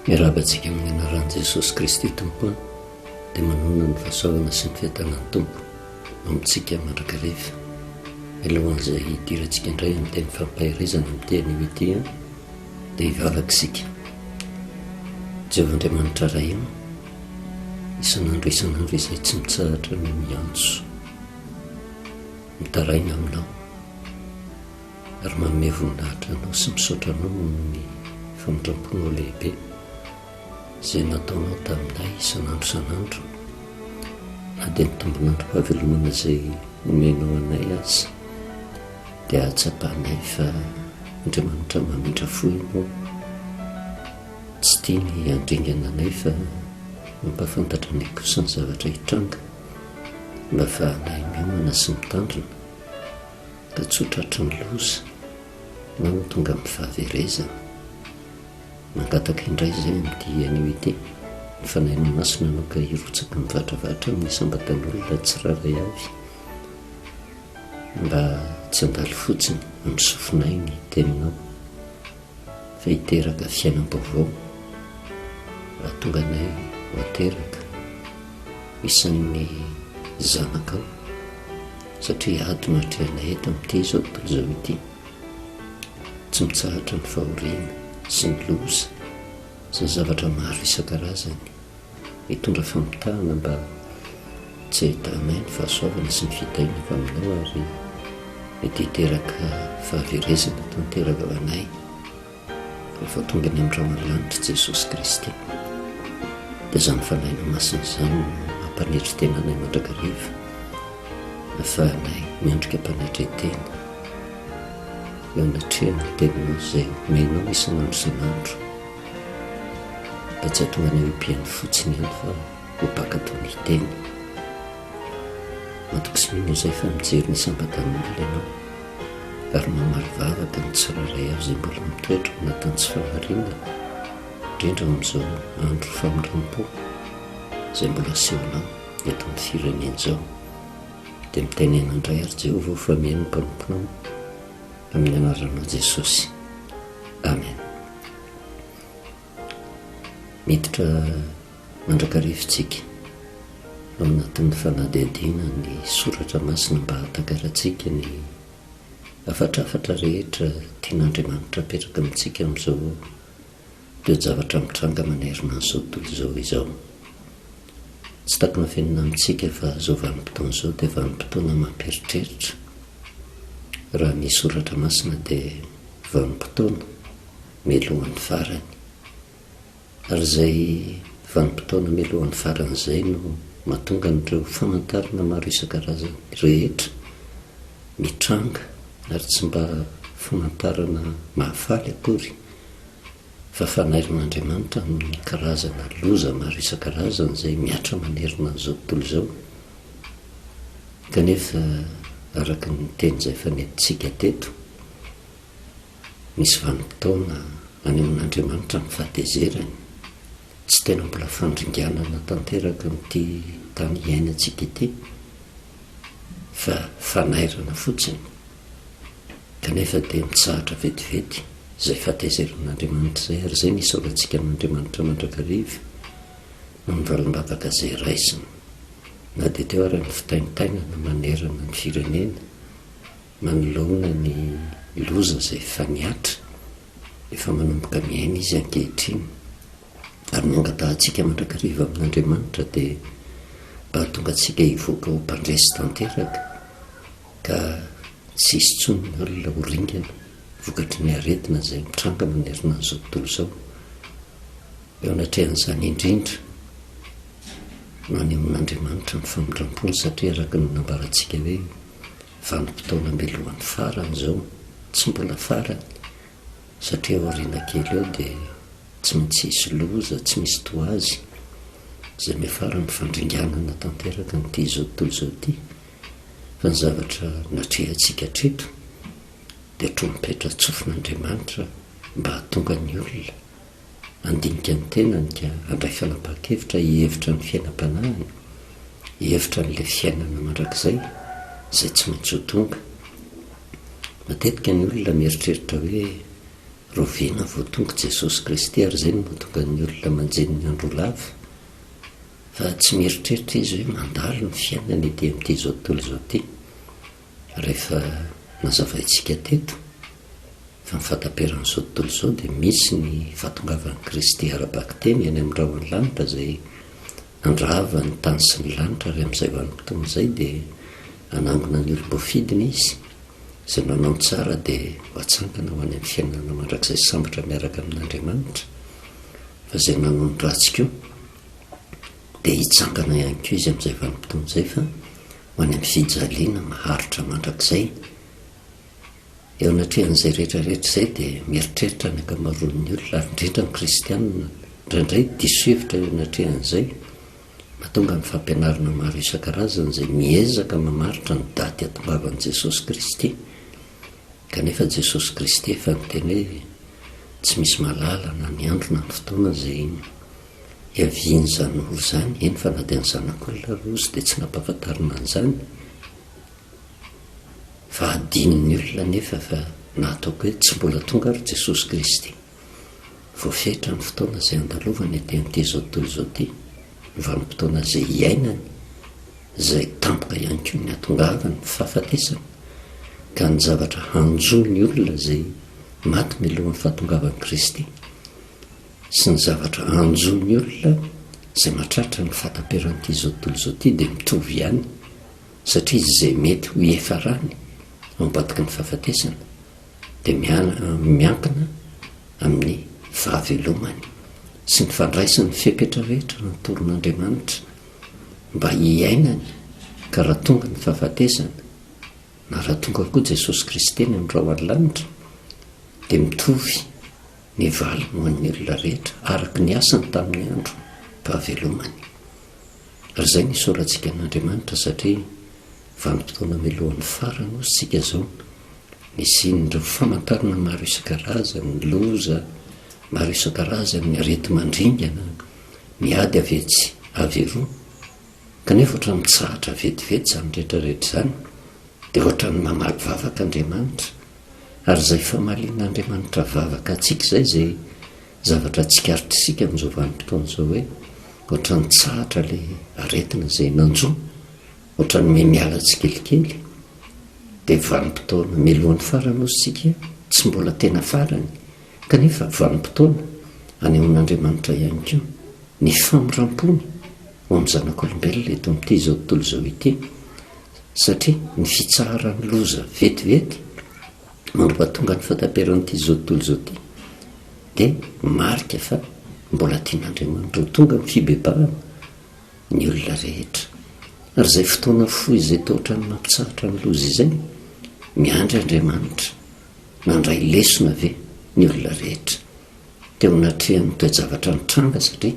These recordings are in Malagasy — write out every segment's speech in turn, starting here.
Miarabantsika amin'ny anaran'i Jesosy Kristy Tompo dia manona ny fahasoavana sy ny fiatanan'ny Tompo amintsika mandrakariva. Alohan'izay hidirantsika indray amin'ny teny fampahirizana amin'ny teny ity dia hivavaka isika. Jehovah-Andriamanitra iray isan'andro izay tsy mitsahatra no miantso, mitaraina aminao ary manome voninahitra anao sy misaotra anao ny famindramponao lehibe izay nataonao taminay isan'andro na dia ny tombon'androm-pahavelomana izay omenao anay azy dia atsapahanay fa Andriamanitra mamindra fo ianao, tsy tia ny andringana anay fa mampafantatra ny kosa ny zavatra hitranga mba ahafahanay miomana sy mitandrina ka tsy ho tratry ny loza na ho tonga amin'ny fahaverezana. Mangataka indray izay amin'ity anio ity ny fanahinao masina anao ka hirotsaka mivadravatra amin'ny sambatan'olona tsiraray avy mba tsy handalo fotsiny amin'ny sofinay ny teninao fa hiteraka fiainam-baovao raha tonga anay ho ateraka isan'ny zanakao satria ady no hatrehanay eto amin'ity izao tontolo izao ity, tsy mitsahatra ny fahoriana sy ny loza sy ny zavatra maro isan-karazany hitondra famitahana mba tsy ahitanay ny fahasoavana sy ny fitainako aminao ary mety hiteraka fahaverezana tanteraka ho anay rehefa tonga ny amin'ny Ramalanitra Jesosy Kristy. Dia izany fanahinao masina izany mampanetry tenanay mandrakariva ahafahanay miandrika mpanaitra teny eo anatrehana ny teninao izay omenao isan'andro isan'andro mba tsy hahatonga ny hopiany fotsiny ihany fa ho mpakatao ny teny. Matoka sy mino izay fa mijery ny sambatan'olona ianao ary mamaly vavaka ny tsiraray avy izay mbola mitoetra anatin'ny tsy fahariana indrindra amin'izao andro famindram-po izay mbola asehonao eto amin'ny firenena izao. Dia mitenena indray ary Jehovah ho famiany ny mpanomponao amin'ny anaranao Jesosy. Amen. Miditra mandrakarivintsika ao anatin'ny fanadihadiana ny soratra masina mba hahatakarantsika ny afatrafatra rehetra tian'Andriamanitra apetraka amintsika amin'izao toe-javatra mitranga manerina an'izao tontolo izao. Tsy takona fiainana amintsika fa izao vanim-potoana izao dia vanim-potoana mampieritreritra. Raha ny soratra masina dia vanim-potoana mialohan'ny farany, ary izay vanim-potoana mialohan'ny farany izay no mahatonga an'ireo famantarana maro isan-karazany rehetra mitranga ary tsy mba famantarana mahafaly akory fa fanairin'Andriamanitra amin'ny karazana loza maro isan-karazany izay miatra manerina an'izao tontolo izao. Kanefa araka ny teny izay fanentintsika teto, misy vanim-potoana any amin'Andriamanitra ny fahatezerany, tsy tena mbola fandringanana tanteraka amin'ity tany iainantsika ity fa fanairana fotsiny, kanefa dia mitsahatra vetivety izay fahatezeran'Andriamanitra izay ary izay nisaorantsika amin'Andriamanitra mandrakariva no nivalim-bavaka izay raisiny na dia teo ary ny fitaintainana manerana ny firenena manoloana ny loza izay efa niatra efa manomboka miaina izy ankehitriny ary mangatahantsika mandrakariva amin'Andriamanitra dia mba hahatonga antsika hivoaka ho mpandresy tanteraka ka tsy hisy intsony ny olona ho ringana vokatry ny aretina izay mitranga manerina an'izao tontolo izao. Eo anatrehan'izany indrindra no any amin'Andriamanitra ny famindram-pony satria araka ny nambarantsika hoe vanim-potoana mialohan'ny farany izao, tsy mbola farany satria aoriana kely eo dia tsy maintsy hisy loza, tsy misy toazy izay miafara ny fandringanana tanteraka n'ity izao tontolo izao ity. Fa ny zavatra natrehantsika hatreto dia trompetra tsofin'Andriamanitra mba hahatonga ny olona handinika ny tenany ka handray fanapahan-kevitra hihevitra ny fiainam-panahiny, hihevitra n'ilay fiainana mandrakizay izay tsy maintsy ho tonga. Matetika ny olona mieritreritra hoe rovina vo tonga jesosy kristy ary zay no mahatonga ny olona manjeny ny andro lava fa tsy mieritreritra izy hoe mandalo ny fiainana ety amin'ity zao tontolo zao ty rehefa nazavaintsika teto fa mifantaperan'izao tontolo zao dia misy ny fahatongavan'ny kristy ara-baky teny any amin'ny rahony lanitra zay nandrava ny tany sy ny lanitra ary amin'izay vanim-potoana izay dia anangona ny olom-boafidina izy izay nanao tsara dia ho atsangana ho any amin'ny fiainana mandrakizay sambatra miaraka amin'Andriamanitra fa izay nanao ny ratsy koa dia hitsangana ihany koa izy amin'izay vanim-potoana izay fa ho any amin'ny fijaliana maharitra mandrakizay. Eo anatrehan'izay rehetrarehetra izay dia mieritreritra ny ankamaroan'ny olona ary indrindra ny kristianina indraindray diso-hevitra eo anatrehan'izay mahatonga ny fampianarana maro isan-karazany izay miezaka mamaritra ny daty hatongavan'i Jesosy Kristy kanefa Jesosy Kristy efa niteny hoe tsy misy malala na ny andro na ny fotoana izay hiaviany izany olo izany, eny fa na dia ny zanak'olona rozy dia tsy nampahafantarina an'izany fa adinin'ny olona nefa fa nataoko hoe tsy mbola tonga ary Jesosy Kristy voafetra ny fotoana izay andalovany ety amin'ity zao tontolo zao ty ny vanim-potoana izay hiainany izay tampoka ihany koa ny hatongavany ny fahafatesana ka ny zavatra hanjoany olona izay maty milohan'ny fahatongavan'i Kristy sy ny zavatra hanjoany olona izay mahatratra ny fahataperan'ity zao tontolo zao ty dia mitovy ihany satria izy izay mety ho efarany ambadiky ny fahafatesana dia miankina amin'ny fahavelomany sy ny fandraisany fepetra rehetra natoron'Andriamanitra mba hiainany ka raha tonga ny fahafatesana na raha tonga koa Jesosy Kristy ny amin'ny rahony lanitra dia mitovy ny valiny ho an'ny olona rehetra araka ny asany tamin'ny andro fahavelomany. Ary izay nisoratsika an'Andriamanitra satria vanim-potoana milohan'ny farany ozy tsika zao nisy ireo famantarana maro isan-karazany ny loza maro isan-karazany ny arety mandringana miady avetsy averoa kanefa ohatra mitsahatra vetivety izany rehetrarehetra izany dia ohatra ny mamaly vavaka Andriamanitra ary izay famalian'Andriamanitra vavaka antsika izay zavatra tsikaritry isika amin'izao vanim-potoana izao hoe ohatra ny tsahatra ilay aretina izay nanjoa ohatra ny miala tsikelikely dia vanim-potoana milohan'ny farany ozy tsika tsy mbola tena farany kanefa vanim-potoana anehoan'Andriamanitra ihany koa ny famirampony ho amin'ny zanak'olombelona eto amin'ity zao tontolo zao ity satria ny fitsaharany loza vetivety mampatonga ny fahataperan'ity zao tontolo zao ity dia marika fa mbola tian'Andriamanitra ho tonga ny fibebahana ny olona rehetra. Ary izay fotoana fohy izay tohatra ny mampitsahatra ny loza izay miandry Andriamanitra nandray lesona ve ny olona rehetra teo anatrehany toe-javatra nitranga satria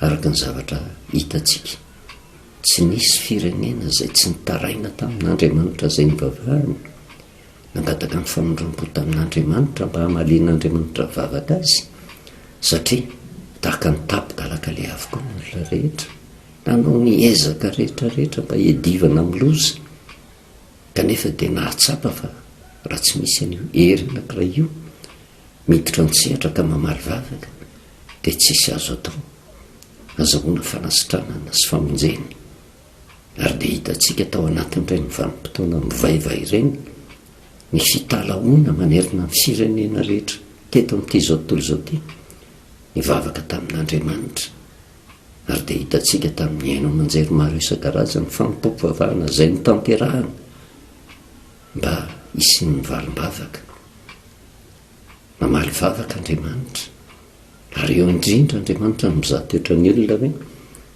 araka ny zavatra hitantsika tsy nisy firenena izay tsy nitaraina tamin'Andriamanitra izay nivavahany nangataka ny famonram-po tamin'Andriamanitra mba hamalian'Andriamanitra vavaka azy satria tahaka ny tapidalaka le avokoa ny olona rehetra nanao ny ezaka rehetrarehetra mba hiadivana amin'ny loza kanefa dia nahatsapa fa raha tsy misy an'io hery anankiray io miditra ny sehatra ka mamaly vavaka dia tsisy azo atao azahoana fanasitranana sy famonjeny. Ary dia hitantsika tao anatin'ireny vanim-potoana mivaivay ireny ny fitalahoana manerina ny firenena rehetra teto amin'ity zao tontolo zao ty nivavaka tamin'Andriamanitra. Ary dia hitantsika tamin'ny aino aman-jery maro isan-karazany fampompovavahana izay nitanterahana mba hisy ny valim-bavaka mamaly vavaka Andriamanitra. Ary eo indrindra Andriamanitra mizaha toetra ny olona hoe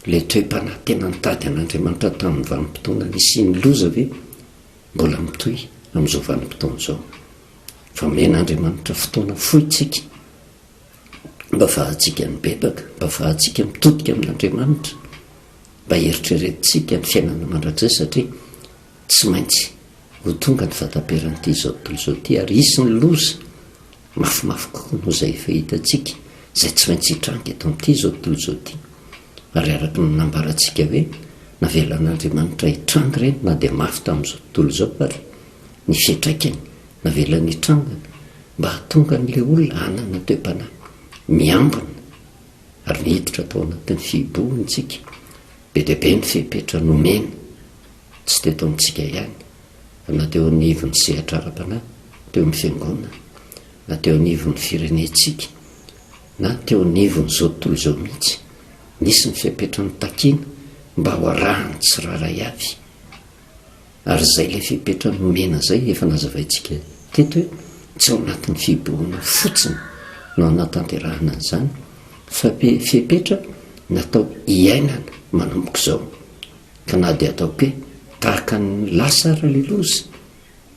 ilay toe-panahy tena nitady an'Andriamanitra tamin'ny vanim-potoana nisy ny loza ve mbola mitohy amin'izao vanim-potoana izao fa men'Andriamanitra fotoana fohitsika mba fahatsika nibebaka mba fahatsika mitodika amin'Andriamanitra mba heritreretintsika ny fiainana mandrakizay satria tsy maintsy ho tonga ny fahataperan'ity zao tontolo zao ty ary hisy ny loza mafimafy kokoa noho izay efa hitantsika izay tsy maintsy hitranga eto amin'ity zao tontolo zao ty ary araka ny nambarantsika hoe navelan'Andriamanitra hitranga ireny na dia mafy tamin'izao tontolo zao ary ny fiantraikany navelany hitrangana mba hatonga n'lay olona anana toe-panahy miambina ary nihiditra atao anatin'ny fibohontsika. Be deaibe ny fepetra nomena tsy teto amintsika ihany, na teo anivon'ny sehatra ara-panahy, teo amin'ny fiangonana, na teo anivon'ny firenentsika, na teo anivon'ny zao tontolo izao mihitsy. Nisy ny fepetra ny takiana mba ho arahany tsiraray avy. Ary zay ilay fepetra nomena zay efa nazavaintsika teto hoe tsy ao anatin'ny fibohona fotsiny no anatanterahana an'izany, fa fepetra natao hiainana manomboka izao. Ka na dia ataoko hoe tahaka ny lasara le loza,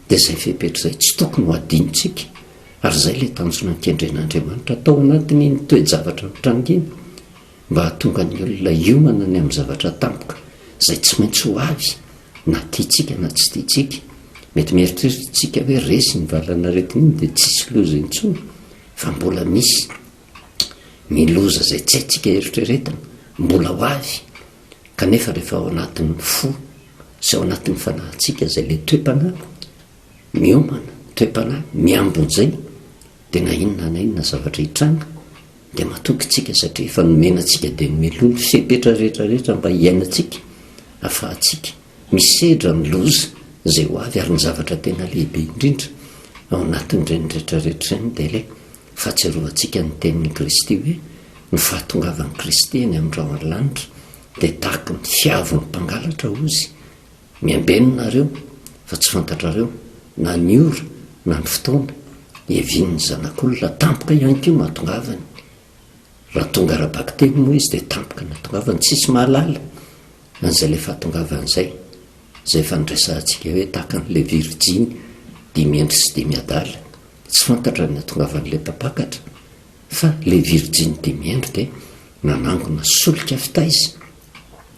dia izay fepetra izay tsy tokony ho adinontsika. Ary izay ilay tanjona nikendren'Andriamanitra atao anatiny ny toe-javatra mitrangina mba hahatonga ny olona hiomana ny amin'ny zavatra tampoka izay tsy maintsy ho avy, na tiantsika na tsy tiantsika. Mety mieritreritritsika hoe resy ny valana retin'iny dia tsisy loza intsony, fa mbola misy miloza izay tsy haintsika eritreretana, mbola ho avy. Kanefa rehefa ao anatin'ny fo sy ao anatin'ny fanahintsika izay ilay toe-panahy miomana, toe-panahy miambon'izay, dia na inona na inona zavatra hitranga dia matoky tsika, satria efa nomenantsika dia nomelolo fepetra rehetrarehetra mba hiainantsika, ahafahantsika misedra ny loza izay ho avy. Ary ny zavatra tena lehibe indrindra ao anatin'ireny rehetrarehetra izany dia ilay fahatsiarovantsika ny tenin'ny Kristy hoe ny fahatongavan'i Kristy eny amin'ny rao an-lanitra dia tahaka ny fiavon'ny mpangalatra ozy. Miambenonareo fa tsy fantatrareo na ny ora na ny fotoana hiavian'ny zanak'olona tampoka ihany koa mahatongavany. Raha tonga ara-baky teny moa izy dia tampoka nahatongavany, tsisy mahalala an'izay ilay fahatongavan'izay. Izay fandraisantsika hoe tahaka n'ilay Virjiny 5 andro sy 5 adala, tsy fantatra ny nahatongavan'ilay mpapakatra, fa ilay Virjiny 5 andro dia nanangona solika fitaiza.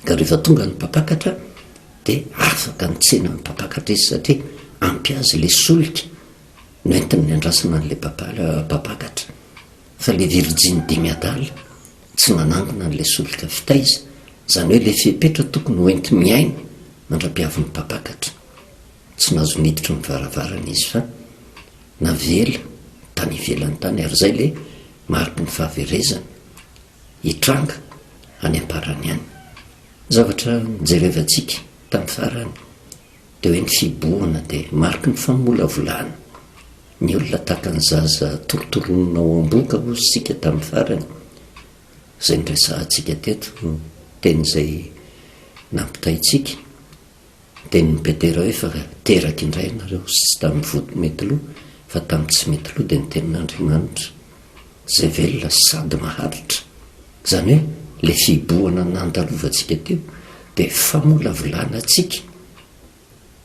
Ka rehefa tonga ny mpapakatra dia afaka nitsena ny mpapakatra izy, satria ampy azy ilay solika noentiny ny andrasana n'ilay mpapakatra. Fa ilay Virjiny 5 adala tsy nanangona n'ilay solika fitaiza, izany hoe ilay fepetra tokony hoenty miaina mandra-piavin'ny mpapakatra. Tsy nahazo niditra ny varavarana izy, fa navela tany ivelany tany. Ary izay ilay mariky ny fahaverezana hitranga any am-parany any. Zavatra nijerevantsika tamin'ny farany dia hoe ny fibohana dia mariky ny famolavolana. Ny olona tahaka ny zaza torotoroninao am-boka ozy sika tamin'ny farany. Izay nirasantsika teto, tenyizay nampitaitsika, tenin'ny Petera hoe fa teraka indray ianareo, tsy tamin'ny vody mety loha fa tamin'ny tsy mety loha, dia ny tenin'Andriamanitra izay velona sady maharitra. Izany hoe ilay fibohana nandalovantsika teo dia famolavolana antsika,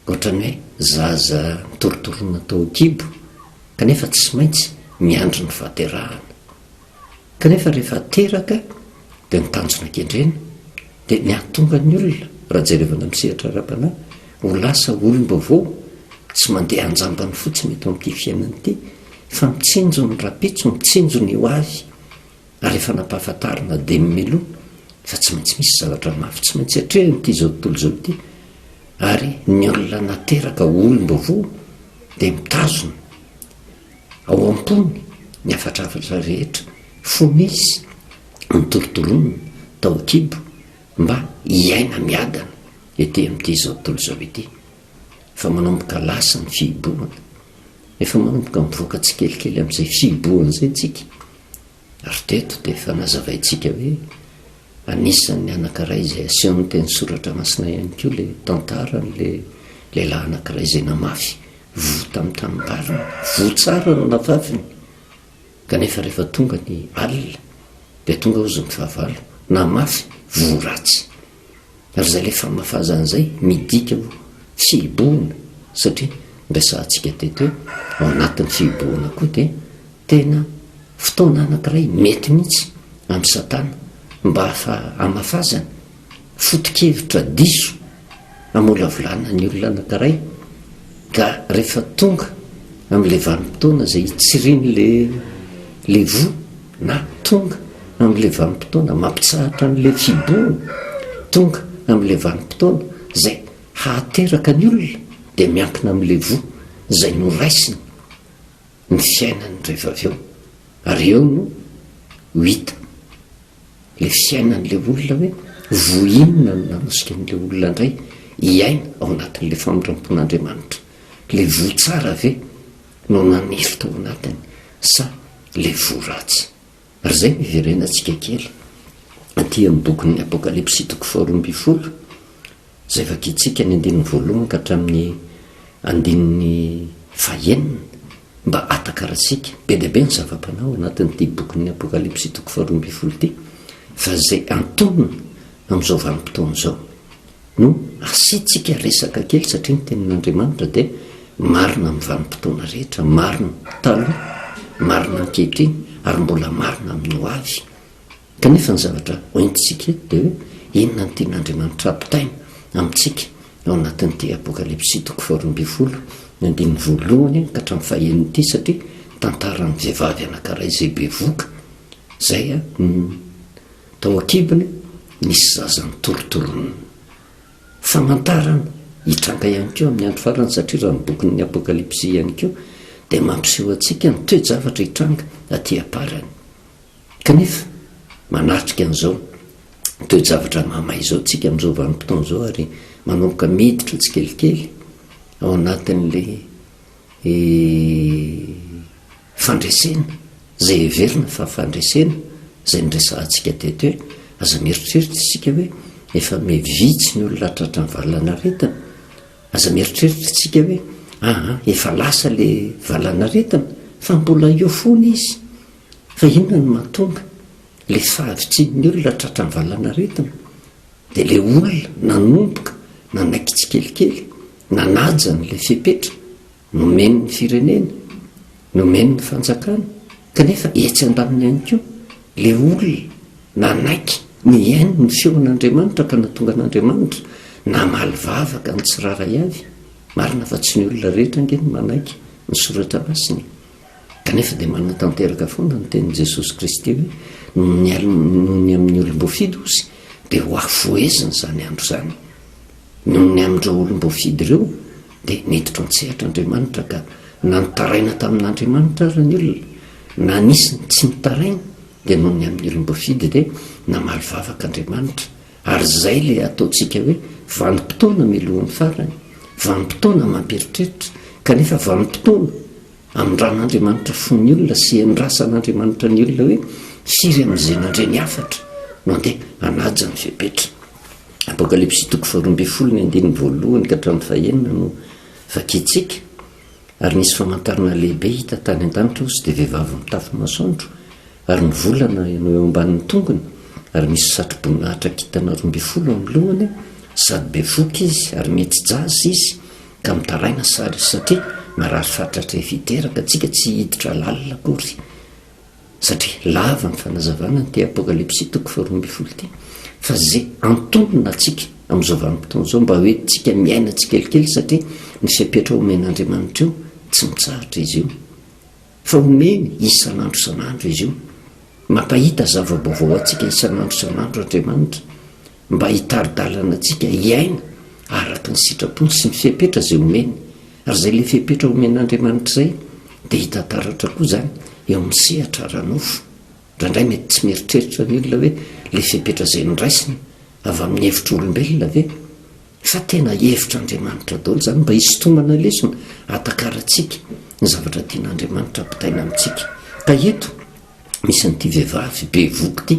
ohatrany hoe zaza mitorotorona tao an-kibo kanefa tsy maintsy miandry ny fahaterahana. Kanefa rehefa teraka dia ny tanjona kendrena dia ny ahatonga ny olona, raha jerevana misehatra ara-panahy, ho lasa olom-baovao, tsy mandeha anjambany fotsiny eto amin'ity fiainana ity, fa mitsinjo ny rapitso, mitsinjo ny ho avy. Ary efa nampahafantarina dia mimeloha fa tsy maintsy misy zavatra mafy tsy maintsy hatrehany ity zao tontolo izao ity. Ary ny olona nateraka olom-baovao dia mitazona ao am-pony ny afatrafatra rehetra, fo misy ny torotolonina tao an-kibo mba hiaina miadana ety amin'ity zao tontolo izao ity. Fa manomboka lasa ny fibohana, efa manomboka mivoaka tsikelikely amin'izay fibohana izay tsika. Ary teto dia efa nazavaintsika hoe anisan'ny anankiray izay asehon'ny teny soratra masina ihany koa ilay tantara n'ilay lehilahy anankiray izay namafy vo tamin'ny tanimbarina, vo tsara no navaviny. Kanefa rehefa tonga ny alina dia tonga ozy ny fahavalo, namafy vo ratsy. Ary izay ilay famafazan'izay midika ho fibohana, satria ndraisantsika teto hoe ao anatin'ny fibohana koa dia tena fotoana anankiray mety mihitsy amin'ny Satana mba hamafazana foto-kevitra diso hamolavolana ny olona anankiray. Ka rehefa tonga amin'ilay vanim-potoana izay hitsiriany le vo, na tonga amin'ilay vanim-potoana mampitsahatra n'ilay fibohana, tonga amin'ilay vanim-potoana izay hahateraka ny olona dia miankina amin'ilay vo izay noraisiny ny fiainany rehefa avy eo ary eo no ho hita le fiainan'le olona hoe voinona no nanosika n'le olona indray iaina ao anatin'le famorampon'Andriamanitra, le vo tsara ve no naniry tao anatiny sa le vo ratsy. Ary zay miverenantsika kely aty amin'ny bokin'ny Apokalipsy 12 zay vakitsika ny 1 ka hatramin'ny 9 mba atakaratsika be dia be ny zava-panao anatin'ity bokin'ny Apokalipsy 12 ty, fa zay antonona amin'izao vanim-potoana izao no asitsika resaka kely satria ny tenin'Andriamanitra dia marina amin'ny vanim-potoana rehetra, marina taloha, marina ankehitriny ary mbola marina amin'ny ho avy. Kanefa ny zavatra hoentintsika dia hoe inona ny tian'Andriamanitra ampitaina amintsika ao anatin'ity Apokalipsy 12 ny 1 ka hatramin'ny 5 ity, satria tantaran'ny vehivavy anankiray izay be voka zay tao akibony nisy zazany torotoronina, famantarana hitranga ihany keo amin'ny andro farany, satria raha ny bokin'ny Apokalipsy ihany keo dia mampiseho antsika ny toe-javatra hitranga aty aparany. Kanefa manatrika an'izao toe-javatra mamay izao tsika amin'izao vanim-potoana izao, ary manomboka miditra tsikelikely ao anatin'le fandresena zay heverina fa fandresena zay nyresantsika teto hoe aza mieritreritra isika hoe efa mevitsy ny olona tratra ny valanaretana, aza mieritreritra isika hoe efa lasa le valanaretana, fa mbola eo fona izy. Fa inona no mahatonga le fahavitsin'ny olona tratra ny valanaretana dia le olona nanomboka nanaiky tsikelikely nanajany le fepetra nomeny ny firenena, nomeny ny fanjakana, kanefa etsy andaminy ihany koa le olona nanaiky ny ainy ny feon'Andriamanitra ka natonga an'Andriamanitra namaly vavaka ny tsiraray avy. Marina fa tsy ny olona rehetra nge ny manaiky ny soratra masiny, kanefa dia manatanteraka foana ny tenin'i Jesosy Kristy hoe nohony amin'ny olom-boafidy ozy dia ho afoeziny zany andro zany. Nohony amin'ireo olom-boafidy ireo dia niditra an-tsehatr'Andriamanitra ka nanotaraina tamin'Andriamanitra ary ny olona, na nisy tsy nitaraina dia nohony amin'ny olom-boafidy dia namaly vavaka Andriamanitra. Ary zay le ataontsika hoe vanim-potoana milohan'ny farany, vanim-potoana mamperitreritra, kanefa vanim-potoana amin'ny ran'Andriamanitra fon'ny olona sy endrasan'Andriamanitra ny olona hoe firy amin'izay nandreny afatra no andeha anaja ny fepetra. Apokalipsy 12 ny 1 ka hatramin'ny 5 no vakitsika. Ary nisy famantarana lehibe hita tany an-danitra ozy dia vehivavy mitafy masoandro ary ny volana no eo ambanin'ny tongony, ary misy satro-boninahitra kitana 12 amin'ny lohany, sady be voky izy ary mety jazy izy ka mitaraina sary, satria marary fatratra fiteraka tsika tsy hiditra lalina akory, satria lava ny fanazavana ny ty Apokalipsy 12 ty. Fa zay antonona atsika amin'izao vanim-potoana izao mba hoe tsika miaina tsikelikely, satria ny fepetra omen'Andriamanitra io tsy mitsahatra izy io, fa omeny isan'andro isan'andro izy io. Mampahita zava-baovao atsika isan'andro isan'andro Andriamanitra mba hitaridalana atsika hiaina araka ny sitrapony sy ny fepetra zay omeny. Ary zay le fepetra omen'Andriamanitra zay dia hitantaratra koa zany eo amin'ny sehatra ranofo. Indraindray mety tsy mieritreritra ny olona hoe le fepetra zay niraisina avy amin'ny hevitra olombelona ve, fa tena hevitr'Andriamanitra daholo zany mba hisintomana lesona atakaratsika ny zavatra tian'Andriamanitra ampitaina amintsika. Ka eto misy an'ity vehivavy be voky ty,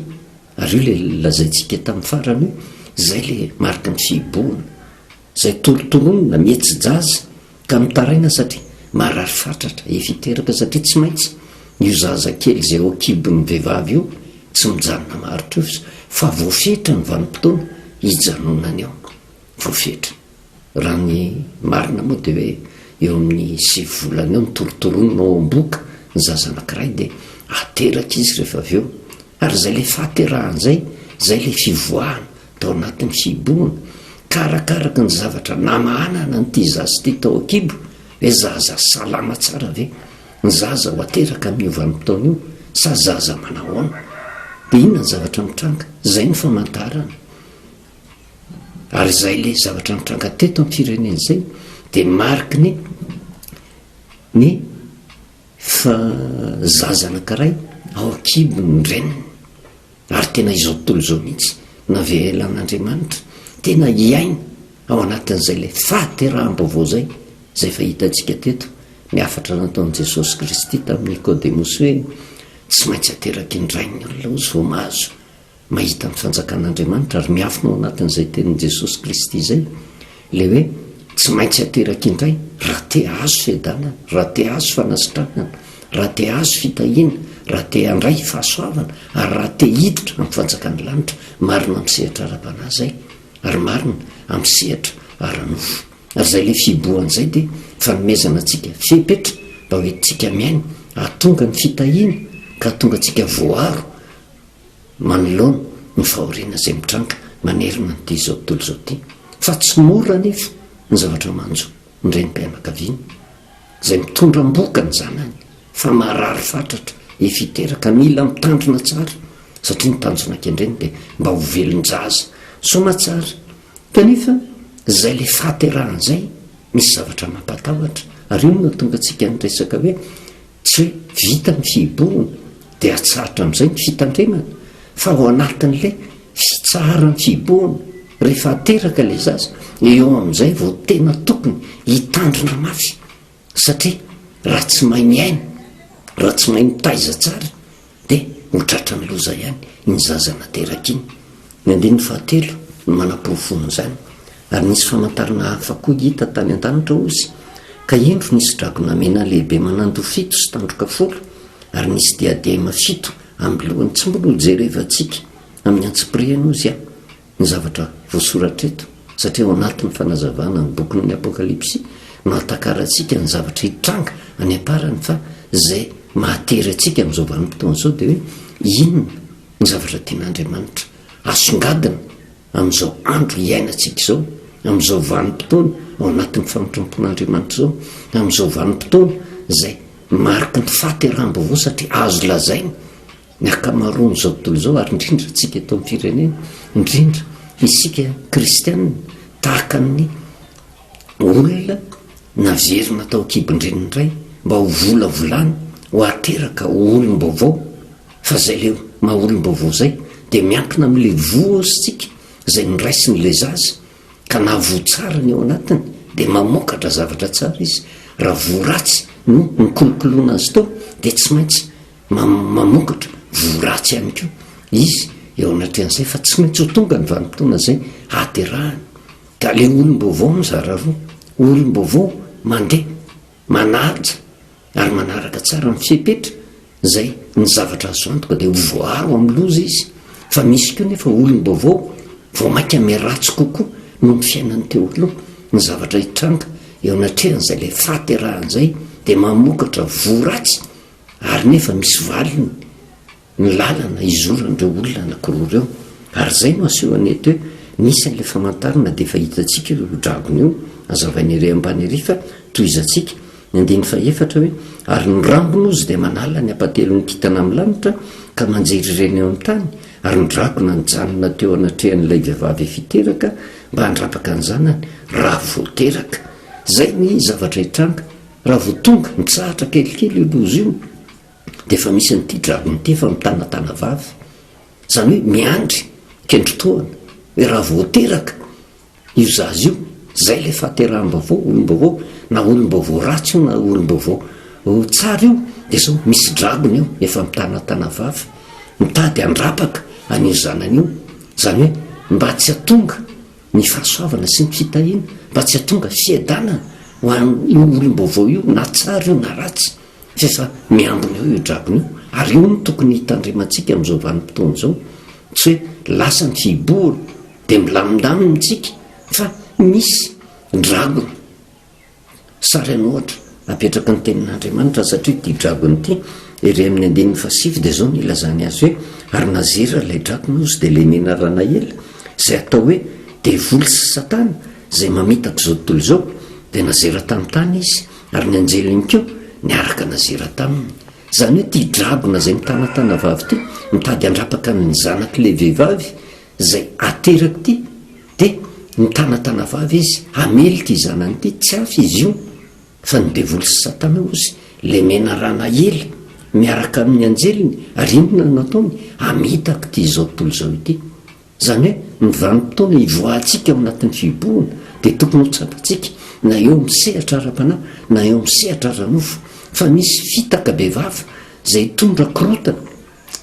ary io le lazaintsika tamin'ny farany hoe zay le marika ny fihiboana, zay torotoronina mihetsi-jaza ka mitaraina, satria marary fatratra efiteraka, satria tsy maintsy io zaza kely zay ao akibon'ny vehivavy io tsy mijanona maritra io, fa voafetra ny vanim-potoana hijanonany ao, voafetra. Raha ny marina moa dia hoe eo amin'ny 7 volana eo ny torotoronina ao am-boka ny zaza anankiray dia ateraka izy rehefa avy eo. Ary zay le fahaterahan'izay, zay le fivoahana tao anatin'ny fihiboana, karakaraka ny zavatra namahanana nyity zaza ty tao akibo hoe zaza salama tsara ve, ny zaza ho ateraka amin'io vanim-potoana io sa zaza manahoana. Dia inona ny zavatra mitranga? Zay ny famantarana. Ary zay le zavatra mitranga teto amin'ny firenena izay dia mariky ny fa zazana karay ao akibo ny reniny ary tena izao tontolo zao mihitsy navelan'andriamanitra tena iaina ao anatin'izay le fahateraham-baovao zay fa hitantsika teto miafatra nataon'i Jesosy Kristy tamin'ny Nikodemosy hoe tsy maintsy ateraky indrainy olona ozy vao mahazo mahita ny fanjakan'andriamanitra ary miafina ao anatin'izay tenin'i Jesosy Kristy zay le hoe tsy maintsy ateraky indray raha te azo fiadanana, raha te azo fanasitranana, raha te azo fitahiana, raha te handray fahasoavana ary raha te hiditra amin'ny fanjakan'ny lanitra. Marina amin'ny sehatra ara-panahy zay ary marina amin'ny sehatra ara-nofo ary zay le fiboan'izay dia fanomezana antsika fepetra mba hoe tsika miaina ahatonga ny fitahiana ka atonga antsika voaro manoloana ny fahoriana izay mitranga manerina n'ity izao tontolo izao ity. Fa tsy mora nefa ny zavatra manjo ny renim-pianakaviana izay mitondra mboka ny zanany fa marary fatratra efiteraka mila mitandrina tsara satria nitanjona ankendreny dia mba ho velon-jaza soma tsara kanefa izay le fahaterahan'izay misy zavatra mampatahotra ary io no tonga antsika nyresaka hoe tsy hoe vita ny fihiboana dia atsahatra amin'izay ny fitandremana fa ao anatin'ilay fitsaharany fihiboana rehefa ateraka ilay zaza eo amin'izay vao tena tokony hitandrina mafy satria raha tsy mahay miaina raha tsy mahay mitaiza tsara dia hotratra ny loza ihany ny zaza nateraka iny. Ny andiny fahatelo ny manam-porofono izany ary nisy famantarana hafa koa hita tany an-danitra ozy ka endro nisy dragona mena lehibe manando 7 sy tandroka 10 ary nisy diadema 7 amin'ny lohany tsy mbola jerevantsika amin'ny antsipiriana ozy aho ny zavatra voasoratra eto satria ao anatin'ny fanazavana ny bokin'ny apokalipsy no atakarantsika ny zavatra hitranga any amparany fa zay mahatery antsika amin'izao vanim-potoana izao dia hoe inona ny zavatra tian'Andriamanitra asongadina amin'izao andro iainantsika izao amin'izao vanim-potoana ao anatin'ny famitrampon'Andriamanitra izao amin'izao vanim-potoana izay mariky ny fahaterahm-baovao satria azo lazaina ny akamaroan'izao tontolo izao ary indrindra antsika eto amin'ny firenena indrindra isika kristianina tahaka ny olona naverina tao kibon-dreniny iray mba ho volavolana ho ateraka olom-baovao fa zay le maha olom-baovao zay dia miankina amin'ilay voasitsika izay niraisin'ilay zaza ka nahavo tsara ny ao anatiny dia mamokatra zavatra tsara izy. Raha voratsy no nikolokoloana azy tao dia tsy maintsy mamokatra voratsy ihany koa izy eo anatrehan'izay fa tsy maintsy ho tonga ny vanim-potoana izay aterahany ka le olom-baovao mizara roa olom-baovao mandeha manaja ary manaraka tsara ny fepetra zay ny zavatra azo antoka dia ho voaro amin'ny loza izy. Fa misy koa nefa olom-baovao vao mainka miaratsy kokoa no ny fiainany teo aloha ny zavatra hitranga eo anatrehan'izay le fahaterahan'izay dia mamokatra voratsy ary nefa misy valiny ny lalana izoran'ireo olona anankiroa ireo ary zay no asehony eto hoe nisy an'ilay famantarana dia efa hitantsika io dragona io azavainy ire ambany ery fa toy izantsika ny andiny faefatra hoe ary ny rambonozy dia manala ny apatelo ny kitana amin'ny lanitra ka manjery ireny eo amin'ny tany ary ny dragona nijanona teo anatrehan'ilay vehivavy fiteraka mba handrapaka ny zanany raha voateraka. Zay ny zavatra hitranga raha vo tonga nitsahatra kelikely io loza io dia efa misy nyity dragona ity efa mitanatana vavy zany hoe miandry kendrotoana hoe raha voateraka io zazy io zay le fahaterahm-baovao olom-baovao na olom-baovao ratsy io na olom-baovao tsara io dia zao misy dragona io efa mitanatana vavy mitady handrapaka an'io zanany io zany hoe mba tsy hatonga ny fahasoavana sy ny fitahiana mba tsy hatonga fiadanana ho an'io olom-baovao io na tsara io na ratsy fa efa miambina eo io dragona io ary io no tokony hitandremantsika amin'izao vanim-potoana izao tsy hoe lasa ny fihiboana dia milamindaminy tsika fa misy dragona sary anohatra apetraka ny tenin'Andriamanitra satria ity dragona ity ery amin'ny andininy fasivy dia zao ny ilazany azy hoe ary nazera ilay dragona ozy dia lemena rana ela izay atao hoe devoly sy satana izay mamitaka izao tontolo izao dia nazera tamin'ny tany izy ary ny anjeliny koa niaraka nazera taminy. Zany hoe ity dragona izay mitanatana vavy ity mitady handrapaka ny zanak'ilay vehivavy izay ateraka ity dia mitanatana vavy izy hamely ity zanany ity tsy hafa izy io fa ny devoly sy satana ozy le mena rana ela miaraka amin'ny anjeliny arinona nataony amitaka ty zao tontolo zao ity. Zany hoe mivanim-potoana ivoahantsika ao anatin'ny fiboana dia tokony ho tsapatsika na eo misehatra ara-panahy na eo misehatra ara-nofo fa misy fitaka bevava zay hitondra korotana,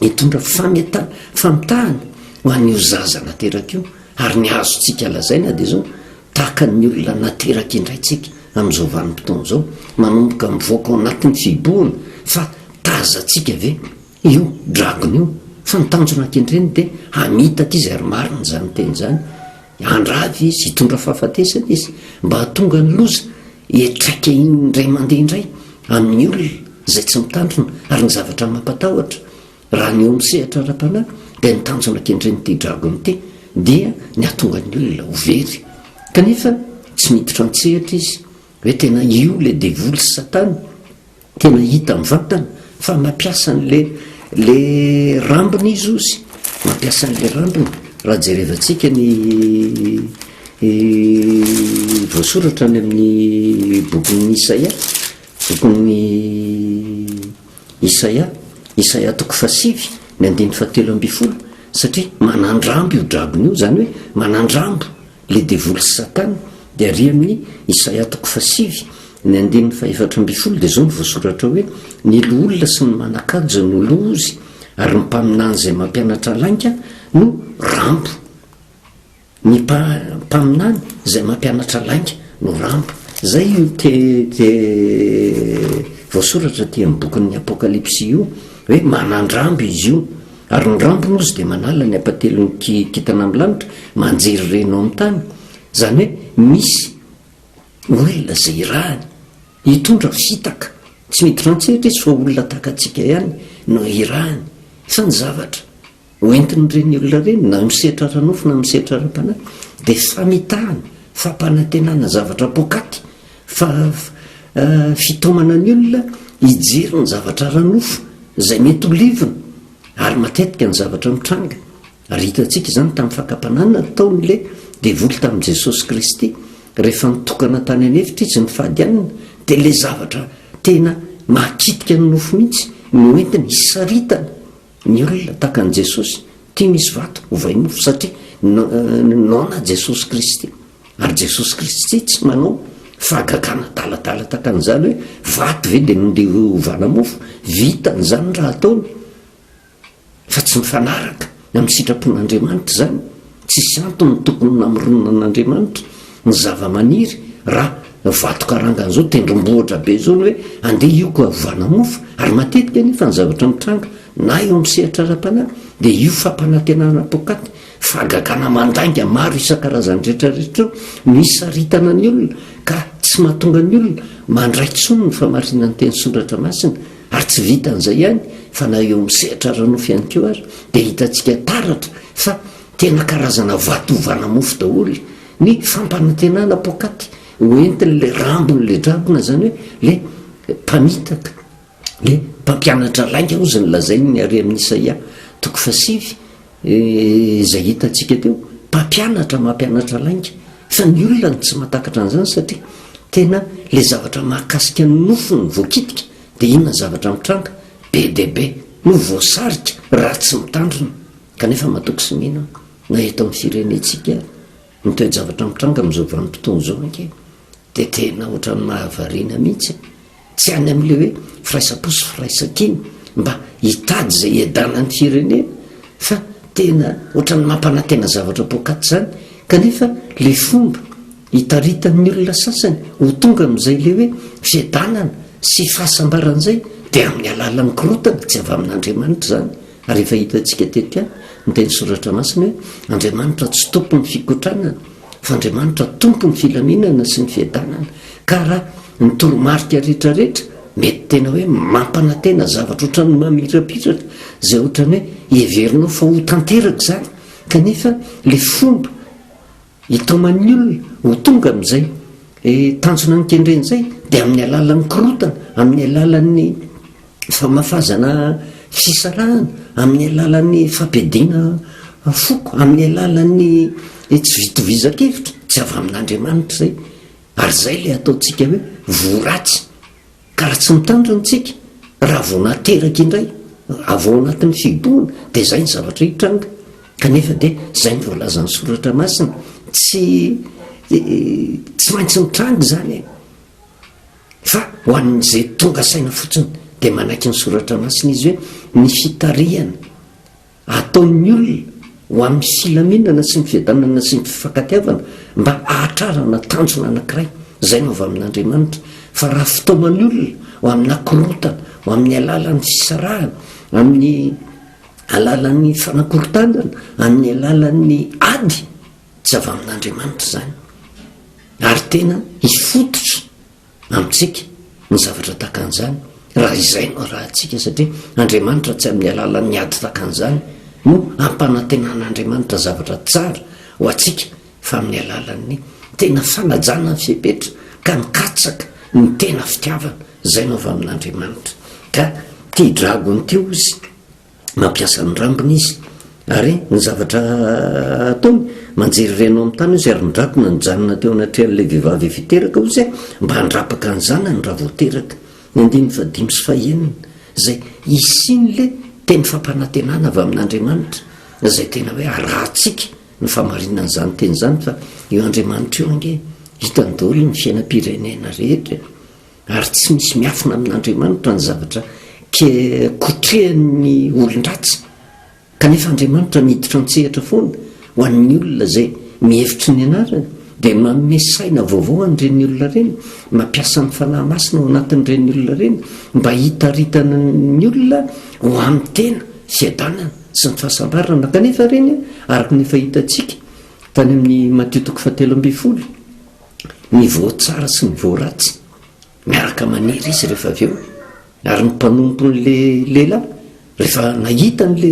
hitondra famitahana ho an'io zaza nateraka io. Ary ny azontsika lazaina dia zao tahaka ny olona nateraka indraytsika amin'izao vanim-potoana zao manomboka mivoaka ao anatin'ny fiboana fa tazatsika ve io dragona io fa nitanjona ankendreny dia hamitaka izy ary marina zany teny zany. Andravy izy hitondra fahafatesana izy mba hatonga ny loza etraika indray mandeha indray amin'ny olona zay tsy mitandrona ary ny zavatra mampatahotra. Raha ny eo misehatra ara-panahy dia nitanjona ankendreny ty dragona ty dia ny hatonga ny olona ho very. Kanefa tsy miditra an-tsehatra izy hoe tena io le devoly sy satana tena hita mivantana fa mampiasa le rambony izy ozy, mampiasa n'le rambony. Raha jerevantsika ny voasoratra ny amin'ny bokin'ny Isaia toko 7 ny 7 satria manandrambo io dragona io, zany hoe manandrambo le devoly sy satana. Dia ary amin'ny Isaia toko 7 ny 4 dia zao ny voasoratra hoe ny loolona sy ny manakajo no lozy ary ny mpaminany zay mampianatra lainka no rambo. Ny mpaminany zay mampianatra lainka no rambo. Zay io voasoratra ty amin'ny bokin'ny apokalipsy io hoe manandrambo izy io. Ary ny rambo nozy dia manala ny apatelony kitana amin'ny lanitra manjery reno amin'ny tany. Zany hoe misy olona zay irahany hitondra fitaka tsy miditra an-tsehatra izy fa olona takatsika ihany no irahany fa ny zavatra hoentiny reny olona reny na misehatra ara-nofo na misehatra ara-panahy dia famitahana, fampanantenana zavatra pokaty, fitomana ny olona hijery ny zavatra ara-nofo zay mety olivina ary matetika ny zavatra mitranga. Ary hitantsika zany tamin'ny fakapanaana taon'le devoly tamin'i Jesosy Kristy rehefa nitokana tany anefitra izy ny fahadianana dia le zavatra tena makitika ny nofo mihitsy no entiny hisaritana ny olona tahaka an'i Jesosy. Tia misy vato ovay mofo satria nona Jesosy Kristy. Ary Jesosy Kristy tsy manao fahagagana daladala tahaka an'izany hoe vato ve dia nonde ovana mofo, vitany zany raha ataony fa tsy mifanaraka amin'ny sitrapon'Andriamanitra zany. Tsisy antony tokony namoronana an'Andriamanitra ny zava-maniry raha vato karangana zao tendrombohatra be zao hoe andeha io ko avana mofo. Ary matetika nefa ny zavatra mitranga na eo misehatra ara-panahy dia io fampanantenana pokaty, fahagagana mandainga maro isan-karazany rehetrarehetra misaritana ny olona ka tsy mahatonga ny olona mandray tsony ny famarinany teny sondratra masina. Ary tsy vitan'izay ihany fa na eo misehatra ara-nofo ihany keo ary dia hitantsika taratra fa tena karazana vato ovana mofo daholo ny fampanantenana pokaty hoentin'le rambon'le dragona, zany hoe le mpamitaka, le mpampianatra lainga ozy ny lazainy ny ary amin'ny Isaia toko 7 zay hitantsika teo. Mpampianatra mampianatra lainga fa ny olona ny tsy mahatakatra an'izany satria tena le zavatra mahakasika ny nofo ny voakitika dia inona zavatra mitranga be dia be no voasarika raha tsy mitandrina. Kanefa mahatoky sy mino na eto amin'ny firenentsika mitoe-javatra mitranga amin'izao vanim-potoana zao anke dia tena ohatran'ny mahavariana mihitsy. Tsy any amin'le hoe firaisamposy firaisan-kiny mba hitady zay edanan'ny firenena fa tena ohatran'ny mampanantena zavatra pokaty zany. Kanefa le fomba hitaritan'ny olona sasany ho tonga amin'izay le hoe fiadanana sy fahasambaran'izay dia amin'ny alalan'ny korotana tsy avy amin'Andriamanitra zany. Ary efa hitantsika tetika ny teny soratra masina hoe Andriamanitra tsy tompon'ny fikotranana fa Andriamanitra tompon'ny filaminana sy ny fiadanana. Ka raha ny toromarika rehetrarehetra mety tena hoe mampanantena zavatra ohatran'ny mamirapiratra zay ohatran'ny hoe heverinao fa ho tanteraka zany. Kanefa le fomba hitoman'ny olona ho tonga amin'izay tanjona nikendren'izay dia amin'ny alalan'ny korotana, amin'ny alalan'ny famafazana fisarahana, amin'ny alalan'ny fampediana foko, amin'ny alalan'ny tsy vitovizan-kevitra tsy avy amin'Andriamanitra zay. Ary zay le ataontsika hoe voratsy ka raha tsy mitandronytsika raha vo nateraka indray avao anatin'ny fiboana dia zay ny zavatra hitranga kanefa dia zay ny voalazan'ny soratra masina tsy maintsy mitrangy zany fa ho an'izay tonga saina fotsiny dia manaiky ny soratra masina izy hoe ny fitarihana ataon'ny olona ho amin'ny filaminana sy ny fiadanana sy ny fifankatiavana mba ahatrarana tanjona anankiray zay no avy amin'Andriamanitra fa raha fitaoman'ny olona ho amin'ny akorotana ho amin'ny alalan'ny fisarahana amin'ny alalan'ny fanakorotandana amin'ny alalan'ny ady tsy avy amin'Andriamanitra zany ary tena hifototra amintsika ny zavatra takan'izany raha izay no raha antsika satria Andriamanitra tsy amin'ny alalan'ny ady takan'izany no ampanantenan'Andriamanitra zavatra tsara ho antsika fa amin'ny alalan'ny tena fanajana ny fipetra ka mikatsaka ny tena fitiavana zay no avy amin'Andriamanitra ka tia dragony teo izy mampiasa ny rambony izy ary ny zavatra ataony manjery reno amin'ny tany izy ary ny dragona nijanona teo anatrehan'ilay vehivavy fiteraka izy mba handrapaka ny zanany raha vao teraka ny 5 zay isin'le teny fampanantenana avy amin'Andriamanitra zay tena hoe arahantsika ny famarinana zany teny zany fa io Andriamanitra io ange hitany daholo ny fiainam-pirenena rehetra ary tsy misy miafina amin'Andriamanitra ny zavatra kotrehan'ny olon-dratsy kanefa Andriamanitra miditra antsehatra foana ho an'ny olona zay mihevitry ny anarany dia manome saina vaovao an'ireny olona reny mampiasa ny fanahy masina ao anatin'ireny olona reny mba hitaritana ny olona ho amin'ny tena fiadanana sy ny fahasambarana kanefa reny araka ny efa hitantsika tany amin'ny Mateo 7:20 ny voatsara sy ny voaratsy miaraka maniry izy rehefa avy eo ary ny mpanompon'le lehilahy rehefa nahita n'le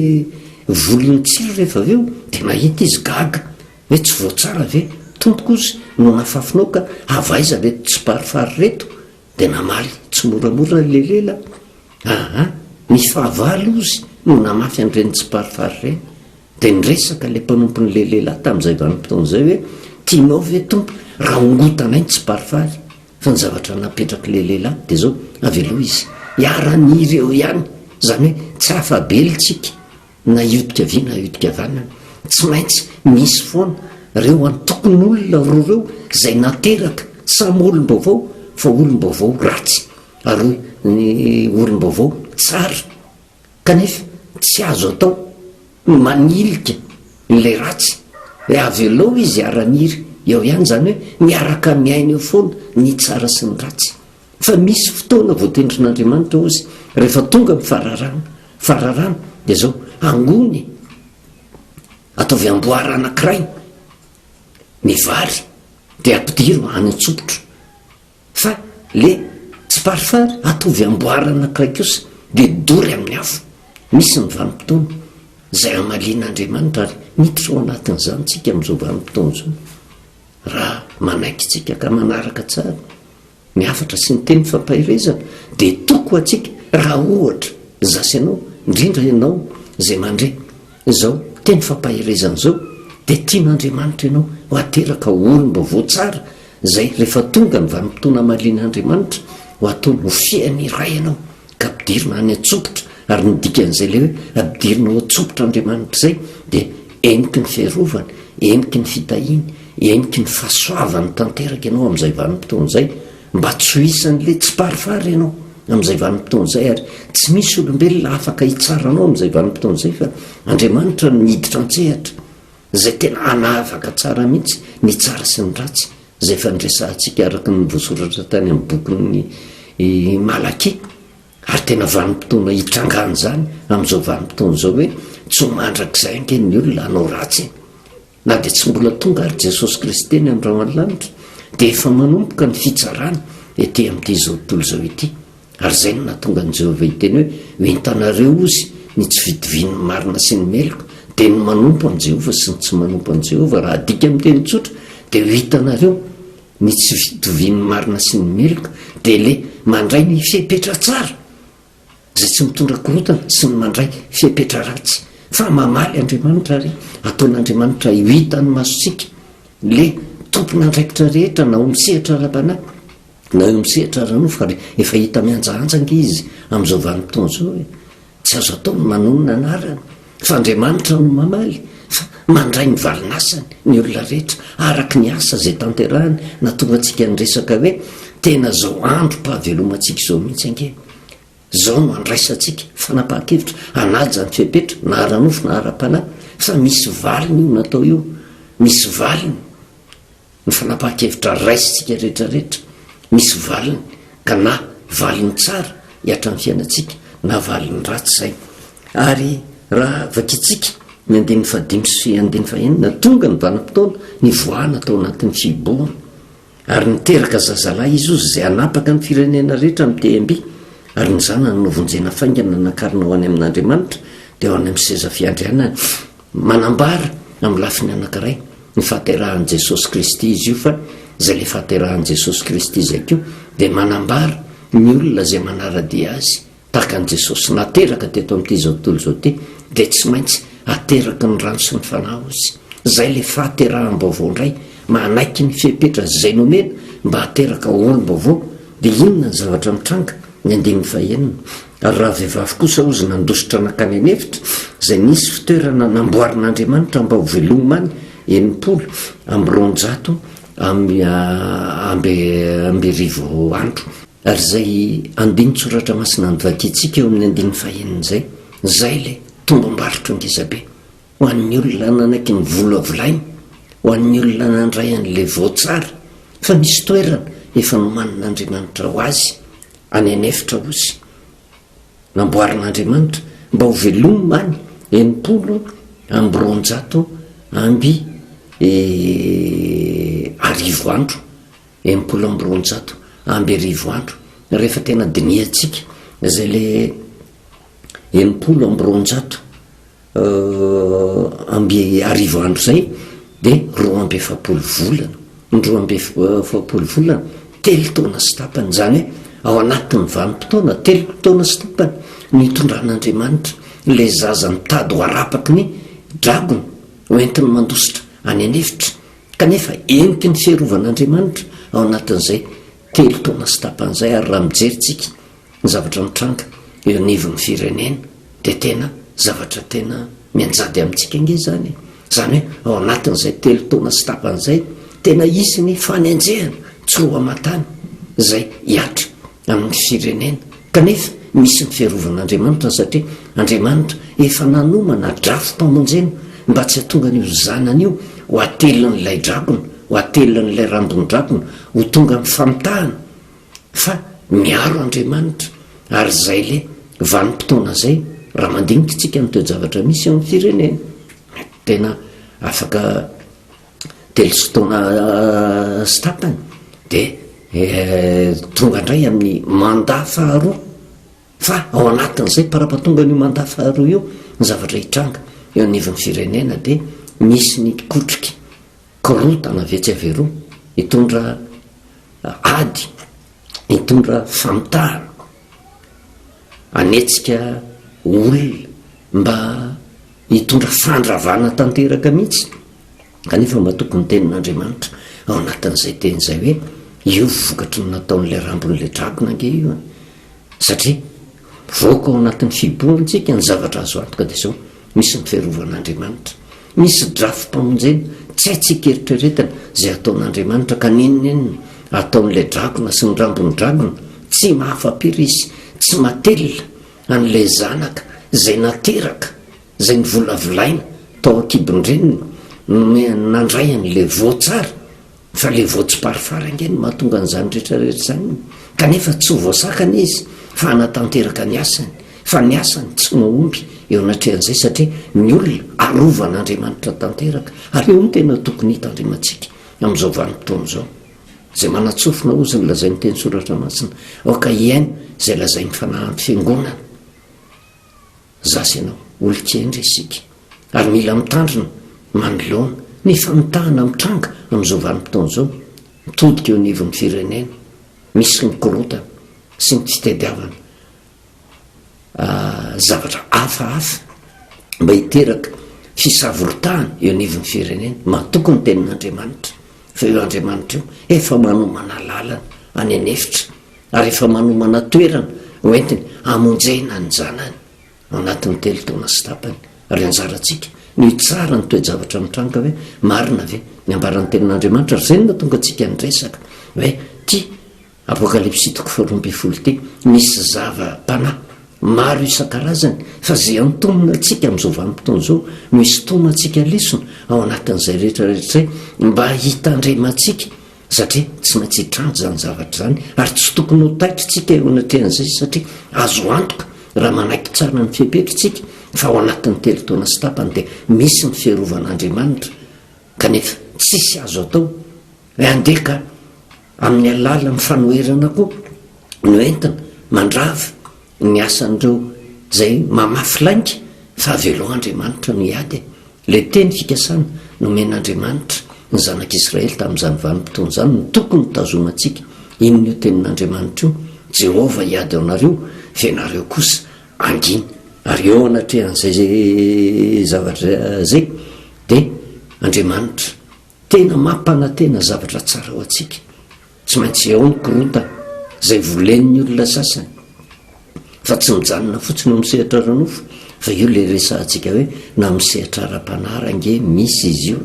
volony tsiro rehefa avy eo dia nahita izy gaga hoe tsy voatsara ve tompoko izy no nafafinao ka avaiza reto tsy parifary reto dia namaly tsy moramora le lehilahy ny fahavalo izy no namafy an'ireny tsy parifary reny dia nyresaka le mpanompon'le lehilahy tamin'izay vanim-potoan'izay hoe tianao ve tompo raha ongotanay ny tsy parifary fa ny zavatra napetraka le lehilahy dia zao avelo izy hiara-niry eo ihany zany hoe tsy afabelitsika na iodika vy na iodika vanana tsy maintsy misy foana reo antokony olona roa reo zay nateraka samy olom-baovao fa olom-baovao ratsy ary ny olom-baovao tsara kanefa tsy azo atao manilika n'lay ratsy hoe avelao izy hiara-niry eo ihany zany hoe miaraka miaina eo foana ny tsara sy ny ratsy fa misy fotoana voatendrin'Andriamanitra ozy rehefa tonga fararana dia zao angony ataovy amboara anankiray ny vary dia ampidiro any-tsopotra fa le tsy parifary ataovy amboara anankiray kosa dia dory amin'ny afo misy ny vanim-potoana zay amalian'Andriamanitra ary miditra ao anatin'izany tsika amin'izao vanim-potoana zao raha manaiky tsika ka manaraka tsara miafatra sy ny teny fampahirezana dia toko atsika raha ohatra zasy ianao indrindra ianao zay mandre zao teny fampahirezana zao dia tian'Andriamanitra ianao ho ateraka olom-baovao tsara zay rehefa tonga ny vanim-potoana amalian'Andriamanitra ho ataony ho fiany iray ianao ka ampidirina any an-tsopotra ary nidikan'izay le hoe ampidirina ao an-tsopotr'Andriamanitra zay dia eniky ny fiarovana eniky ny fitahiny eniky ny fahasoavany tanteraka ianao amin'izay vanim-potoana zay mba tsy ho isan'le tsy parifary ianao amin'izay vanim-potoana zay ary tsy misy olombelona afaka hitsaranao amin'izay vanim-potoana zay fa Andriamanitra no miditra an-tsehatra zay tena anahavaka tsara mihitsy ny tsara sy ny ratsy zay fandresantsika araka ny voasoratra tany amin'ny bokyny Malaky ary tena vanim-potoana hitrangany zany amin'izao vanim-potoana zao hoe tsy ho mandrak'izay ange ny olona anao ratsy na dia tsy mbola tonga ary Jesosy Kristy ny amin'ny rao an-lanitra dia efa manomboka ny fitsarana ety amin'ity zao tontolo zao ity ary zay no natonga ny Jehovah hiteny hoe entanareo ozy ny tsy vidivin'ny marina sy ny meloka dia ny manompo an' Jehovah sy ny tsy manompo an' Jehovah raha adika amin'ny teny tsotra dia ho hitanareo ny tsy vidivin'ny marina sy ny meloka dia le mandray ny fipetra tsara zay tsy mitondra korotana sy ny mandray fipetra ratsy fa mamaly Andriamanitra ary ataon'Andriamanitra ho hitan'ny masontsika le tompon'andraikitra rehetra na ho misehatra ara-panahy na eo misehitra ranofo ary efa hita mianjaanjanga izy amin'izao vanim-potoana zao hoe tsy azo atao ny manonona anarany fa Andriamanitra no mamaly fa mandray ny valinasany ny olona rehetra araka ny asa zay tanterahany na tonga antsika ny resaka hoe tena zao andro mpahavelomantsika izao mihitsy ange zao no andraisantsika fanapaha-kevitra anaja ny fepetra na ara-nofo na ara-panahy fa misy valiny io natao io misy valiny ny fanapaha-kevitra raisitsika rehetrarehetra misy valiny ka na valiny tsara hiatra ny fiainantsika na valiny ratsy zay ary raha vakitsika ny 15 sy 15 tonga ny vanim-potoana ny voana tao anatin'ny fiboana ary niteraka zazalahy izy ozy zay anapaka ny firenena rehetra mitehmby ary ny zanany no vonjena faingana nakarina ho any amin'Andriamanitra dia ho any amin'ny seza fiandrianany manambara amin'ny lafiny anankiray ny fahaterahan'i Jesosy Kristy izy io fa zay le fahaterahan'i Jesosy Kristy zay keo dia manambara ny olona zay manaradia azy tahaka an'i Jesosy nateraka teto amin'ity zao tontolo zao ty dia tsy maintsy ateraka ny rano sy ny fanahy ozy zay le fahaterahan'ny-baovao indray manaiky ny fepetra zay nomena mba hateraka olom-baovao dia inona ny zavatra mitranga ny 15 ary raha vehivavy kosa ozy nandositra nakany anefitra zay nisy fitoerana namboarin'Andriamanitra mba ho velomany 70 ambirivo andro ary zay andiny-tsoratra masina nyvakitsika eo amin'ny 15 zay zay le tombam-barotra ngizabe ho an'ny olona nanaiky ny volavolainy ho an'ny olona nandray an'le voatsara fa misy toerana efa nomanin'Andriamanitra ho azy any anefitra ozy namboarin'Andriamanitra mba ho velomany 70 arivo andro 70 arivo andro rehefa tena diniatsika zay le 70 arivo andro zay dia 27 volana ny 27 volana 3 taona sy tapany zany hoe ao anatin'ny vanim-potoana 3 taona sy tapany nitondran'Andriamanitra le zaza mitady ho arapaky ny dragona hoentiny mandositra any anefitra kanefa eniky ny fiarovan'Andriamanitra ao anatin'izay 3 taona sy tapan'izay ary raha mijeritsika ny zavatra mitranga eo anivon'ny firenena dia tena zavatra tena mianjady amintsika nge zany hoe ao anatin'izay 3 taona sy tapan'izay tena isy ny fanenjehana tsy ho amatany zay hiatra amin'ny firenena kanefa misy ny fiarovan'Andriamanitra satria Andriamanitra efa nanomana drafo-pamonjena mba tsy hatonga n'io zanany io ho atelin'ilay dragona ho atelin'ilay rambony-dragona ho tonga amin'ny famitahana fa miaro Andriamanitra ary zay le vanim-potoana zay raha mandinika tsika ny toejavatra misy amin'ny firenena tena afaka 3 taona sy tapany dia tonga indray amin'ny mandat faharoa fa ao anatin'izay parapatonga n'io mandat faharoa io ny zavatra hitranga eo anivon'ny firenena dia misy ny kotriky korotana vetsy averoa hitondra ady hitondra famitahana anetsika olona mba hitondra fandravana tanteraka mihitsy kanefa mba tokony tenin'Andriamanitra ao anatin'izay teny zay hoe io vokatry ny nataon'ilay rambon'ilay dragona nge io satria voaka ao anatin'ny fiboantsika ny zavatra azo antoka dia zao misy ny fiarovan'Andriamanitra misy drafo-pamonjena tsy haitsika eritreretana zay ataon'Andriamanitra ka ninonenina ataon'ilay dragona sy ny rambony dragona tsy mahafapiry izy tsy matelina an'ilay zanaka zay nateraka zay ny volavolaina tao akibon-dreniny nandray an'ilay voatsara fa le voatsy-parifara ngeny mahatonga an'izany rehetrarehetra zany kanefa tsy ho voasakana izy fa anatanteraka ny asany fa ny asany tsy mahomby eo anatrehan'izay satria ny olona arovan'Andriamanitra tanteraka ary eo ny tena tokony hitandrimantsika amin'izao vanim-potoana zao zay manatsofina ozy ny lazay ny teny soratra masina aoka iaino zay lazay ny fanahan'ny fiangonana zasy ianao olo-kendry isika ary mila mitandrina manoloana ny famitahana mitranga amin'izao vanim-potoana zao mitodika eo anivon'ny firenena misy ny korotana sy ny fitadiavana zavatra hafahafa mba hiteraka fisavorotahana eo anivon'ny firenena matokony tenin'Andriamanitra fa eo Andriamanitra io efa manomana lalana any anefitra ary efa manomana toerana hoentiny amonjena ny zanany ao anatin'ny telo taona sy tapany. Ary anjarantsika ny tsara ny toe-javatra mitranga hoe marina ve ny ambaran'ny tenin'Andriamanitra ry zay no tonga antsika nyresaka hoe ty apokalipsy 12 ty misy zava-panahy maro isan-karazany fa zay antonona atsika amin'izao vanim-potoana zao misy tona atsika lesona ao anatin'izay rehetrarehetra mba hitandremantsika satria tsy maintsy hitranjo zany zavatra zany ary tsy tokony ho taitritsika eo anatrehan'izay satria azo antoka raha manaiky tsara ny fipetritsika fa ao anatin'ny telo taona sy tapany dia misy ny fiarovan'Andriamanitra kanefa tsisy azo atao hoe andeka amin'ny alala ny fanoherana koa no entina mandrava ny asan'ireo zay mamafy lainga fa avelohan'Andriamanitra no hiady le teny fikasana nomen'Andriamanitra ny zanak'Israely tamin'izany vanim-potoana zany no tokony tazomantsika inona io tenin'Andriamanitra io Jehova hiady ao nareo fianareo kosa angina ary eo anatrehan'izay zavatra zay dia Andriamanitra tena mampanantena zavatra tsara ho antsika tsy maintsy eo ny korota zay volen'ny olona sasany fa tsy mijanona fotsiny ho misehatra ranofo fa io le resantsika hoe na misehatra ra-panarange misy izy io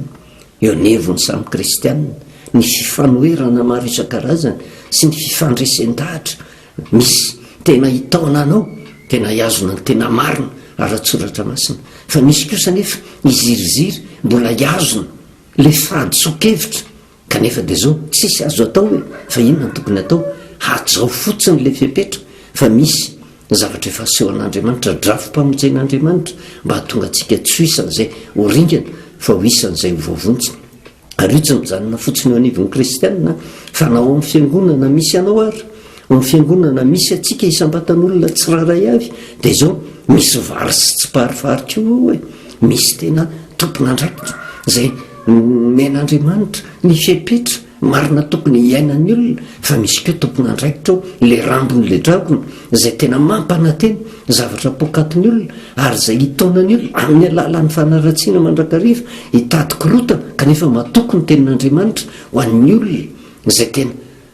eo nevony samy kristianina ny fifanoherana maro isan-karazany sy ny fifandresen-dahatra misy tena hitaona anao tena hiazona ny tena marina ara-tsoratra masina fa misy kosa nefa iziriziry mbola hiazona le fahadisokevitra kanefa dia zao tsisy azo atao hoe fa inona ny tokony atao hajao fotsiny le fipetra fa misy zavatra efa aseho an'Andriamanitra drafo-pamonjen'Andriamanitra mba hatonga antsika tsy ho isan'izay ho ringana fa ho isan'izay ho vavontsina ary io tsy mijanona fotsiny eo anivon'ny kristianina fa nao amin'ny fiangonana misy anao ary amin'ny fiangonana misy atsika isam-batan'olona tsiraray avy dia zao misy vary sy tsy parivarika io hoe misy tena tompon'andraikitra zay men'Andriamanitra ny fipetra marina tokony hiainan'ny olona fa misy keo tompon'andraikitra ao le rambony le dragony zay tena mampanantena zavatra pokatin'ny olona ary zay hitaonany olona amin'ny alalan'ny fanaratsiana mandrakariva hitady korotana kanefa matokony tenin'Andriamanitra ho an'ny olona zay tena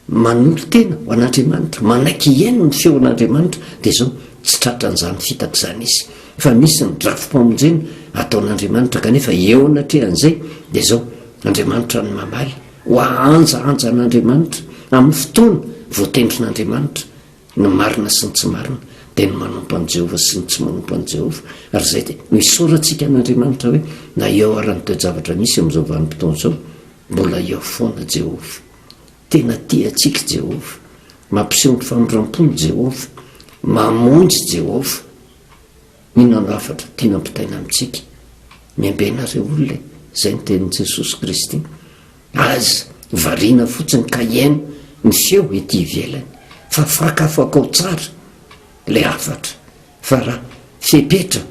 manolo tena ho an'Andriamanitra manaiky hiaino ny feon'Andriamanitra dia zao tsy tratran'izany fitaka izany izy fa misy ny drafo-pamonjena ataon'Andriamanitra kanefa eo anatrehan'izay dia zao Andriamanitra ny mamaly ho ahanjaanja an'Andriamanitra amin'ny fotoana voatendrin'Andriamanitra ny marina sy ny tsy marina dia ny manompo an'i Jehova sy ny tsy manompo an'i Jehova ary zay dia misoratsika an'Andriamanitra hoe na eo arany toe-javatra misy amin'izao vanim-potoana zao mbola eo foana Jehova tena tia antsika Jehova mampiseho ny famoram-pony Jehova mamonjy Jehova inona no afatra tiana ampitaina amintsika miambenareo olona zay ny tenin'i Jesosy Kristy aza variana fotsiny ka iaino ny feo ety ivelany fa fakafaka ao tsara le afatra fa raha fipetra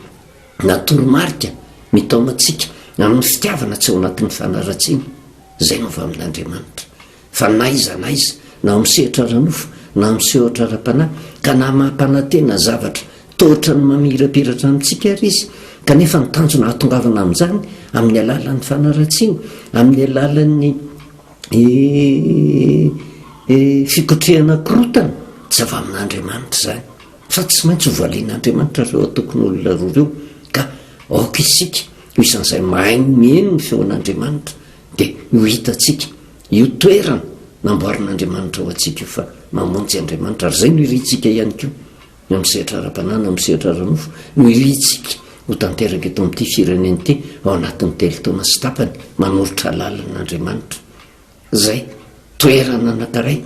natoromarika mitaomantsika amin'ny fitiavana tsy ao anatin'ny fanaratsiana zay no va amin'Andriamanitra fa naiza na misehatra ranofo na misehatra ra-panahy ka na mampanantena zavatra totra ny mamirapiratra amintsika ary izy kanefa nitanjona hatongavana amin'izany amin'ny alalan'ny fanaratsiana amin'ny alalan'ny fikotrehana korotana tsy avy amin'Andriamanitra zany fa tsy maintsy ho valian'Andriamanitra reo atokony olona roa reo ka aoka isika ho isan'izay mahay mihaino ny feon'Andriamanitra dia ho hitatsika io toerana namboarin'Andriamanitra ho antsika io fa mamonjy Andriamanitra ary zay no irintsika ihany koa ny misehatra ra-panahy na misehatra ranofo no irintsika ho tanteraka eto amin'ity fireneny ity ao anatin'ny telo taona sy tapany manorotra lalan'Andriamanitra zay toerana anankiray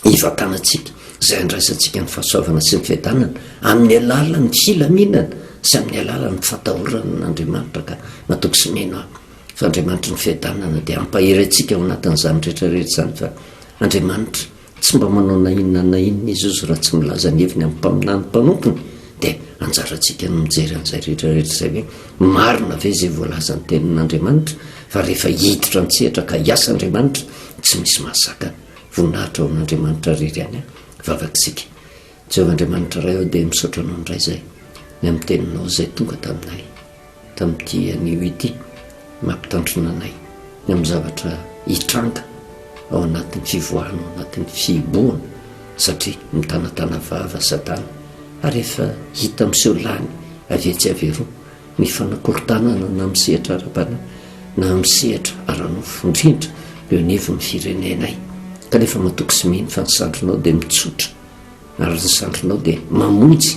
hivatanantsika zay andraisantsika ny fahasoavana sy ny fiadanana amin'ny alalan'ny filaminana sy amin'ny alalan'ny fatahorana n'Andriamanitra ka matoky sy meno aho fa Andriamanitra ny fiadanana dia ampahery antsika ao anatin'izany rehetrarehetra zany fa Andriamanitra tsy mba manao na inona izy izy raha tsy milaza ny heviny amin'ny mpaminany mpanompony dia anjarantsika ny mijery an'izay rehetrarehetra zay hoe marina ve zay voalaza ny tenin'Andriamanitra fa rehefa hiditra ntsehatra ka hiasa Andriamanitra tsy misy mahazaka voninahitra ao amin'Andriamanitra rery any vavakisika Jehovah Andriamanitra ray ao dia misaotra anao indray zay ny amin'ny teninao zay tonga taminay tamin'ity anio ity mampitandrina anay ny amin'ny zavatra hitranga ao anatin'ny fivoahana ao anatin'ny fiboana satria mitanatana vava satana ary efa hita miseho lany avetsy averoa ny fanakorontanana na misehatra ara-pana na misehatra aranofo indrindra eo nevo ny firenenay kanefa matoky sy mihiny fa ny sandronao dia mitsotra ary ny sandronao dia mamonjy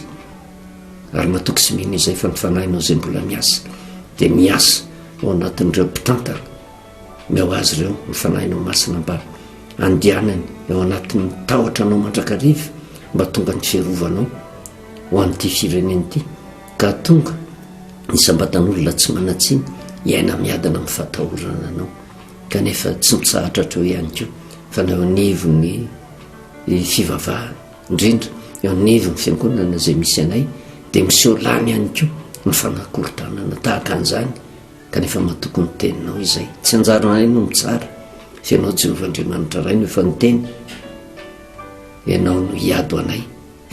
ary matoky sy mihiny izay fa nifanahinao izay mbola miasa dia miasa ao anatin'ireo mpitantana meo azy ireo mifanahinao masina mba andianany eo anatin'ny tahotra anao mandrakariva mba tonga ny fiarovanao ho an'ity fireneny ity ka tonga nisambatan'olona tsy manatsiny iaina miadana amin'ny fahatahorana anao kanefa tsy mitsahatra hatreo ihany koa fa na eo anivony fivavahana indrindra eo anivony fiangonana izay misy anay dia miseho lany ihany koa ny fanakorontanana tahaka an'izany kanefa mahatoky ny teninao izay tsy anjaranay no mitsara fa ianao Jehovahandriamanitra ray no efa ny teny ianao no hiado anay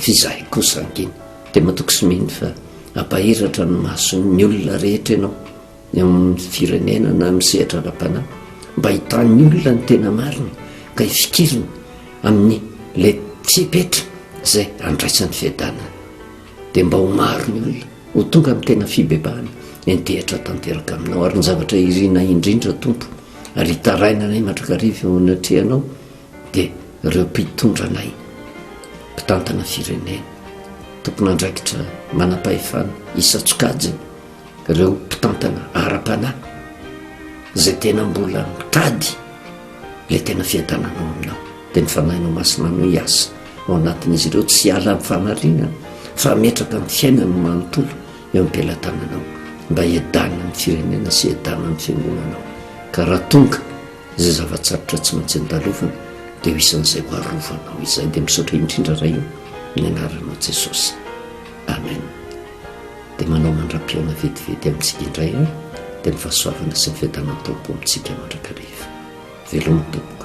fizahay kosa ankiny dia mahatoky sy mihiny fa ampahiratra ny masony olona rehetra ianao amin'ny firenena na misehatra ara-panahy mba hitan'ny olona ny tena marina ka hifikirina amin'ny le fipetra izay andraisan'ny fiadanana dia mba ho maro ny olona ho tonga amin'ny tena fibebahana entehitra tanteraka aminao ary ny zavatra irina indrindra tompo ary hitaraina anay mandrakariva eo anatrehanao dia ireo mpitondra anay mpitantana firenena tokony andraikitra manam-pahefana isatsokajiny ireo mpitantana ara-panahy izay tena mbola mitady le tena fiadananao aminao dia nifanahinao masinanao hiasa ao anatin'izy ireo tsy hiala amin'ny fanarinana fa metraka amin'ny fiainana manontolo eo am-pialantananao mba hiadana amin'ny firenena sy hiadana amin'ny fiangonanao ka raha tonga izay zavatsarotra tsy maintsy andalovana dia ho isan'izay ho arovanao izay dia misaotra indrindra ray io ny anaranao Jesosy amen dia manao mandram-piona vetivety amintsika indray dia ny fahasoavana sy ny fiadanana tompo amintsika mandrakariva veloma tompo